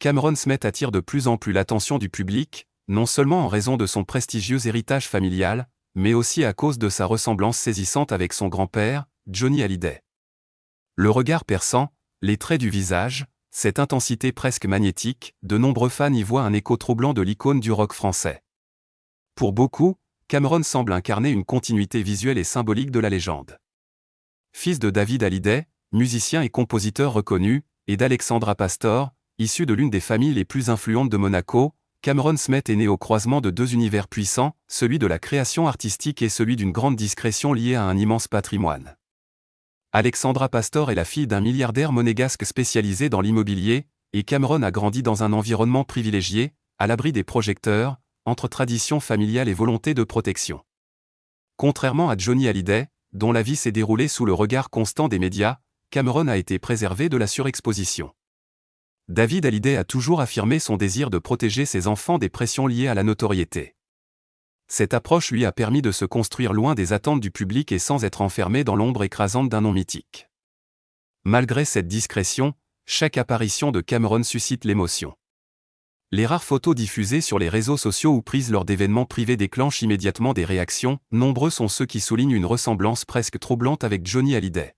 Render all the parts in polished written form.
Cameron Smith attire de plus en plus l'attention du public, non seulement en raison de son prestigieux héritage familial, mais aussi à cause de sa ressemblance saisissante avec son grand-père, Johnny Hallyday. Le regard perçant, les traits du visage, cette intensité presque magnétique, de nombreux fans y voient un écho troublant de l'icône du rock français. Pour beaucoup, Cameron semble incarner une continuité visuelle et symbolique de la légende. Fils de David Hallyday, musicien et compositeur reconnu, et d'Alexandra Pastor, issu de l'une des familles les plus influentes de Monaco, Cameron Smith est né au croisement de deux univers puissants, celui de la création artistique et celui d'une grande discrétion liée à un immense patrimoine. Alexandra Pastor est la fille d'un milliardaire monégasque spécialisé dans l'immobilier, et Cameron a grandi dans un environnement privilégié, à l'abri des projecteurs, entre tradition familiale et volonté de protection. Contrairement à Johnny Hallyday, dont la vie s'est déroulée sous le regard constant des médias, Cameron a été préservé de la surexposition. David Hallyday a toujours affirmé son désir de protéger ses enfants des pressions liées à la notoriété. Cette approche lui a permis de se construire loin des attentes du public et sans être enfermé dans l'ombre écrasante d'un nom mythique. Malgré cette discrétion, chaque apparition de Cameron suscite l'émotion. Les rares photos diffusées sur les réseaux sociaux ou prises lors d'événements privés déclenchent immédiatement des réactions, nombreux sont ceux qui soulignent une ressemblance presque troublante avec Johnny Hallyday.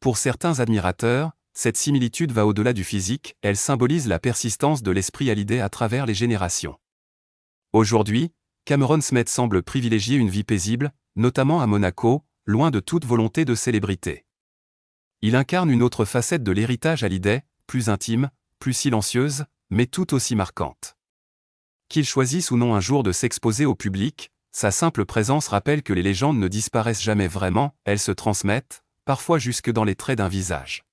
Pour certains admirateurs, cette similitude va au-delà du physique, elle symbolise la persistance de l'esprit Hallyday à travers les générations. Aujourd'hui, Cameron Smith semble privilégier une vie paisible, notamment à Monaco, loin de toute volonté de célébrité. Il incarne une autre facette de l'héritage Hallyday, plus intime, plus silencieuse, mais tout aussi marquante. Qu'il choisisse ou non un jour de s'exposer au public, sa simple présence rappelle que les légendes ne disparaissent jamais vraiment, elles se transmettent, parfois jusque dans les traits d'un visage.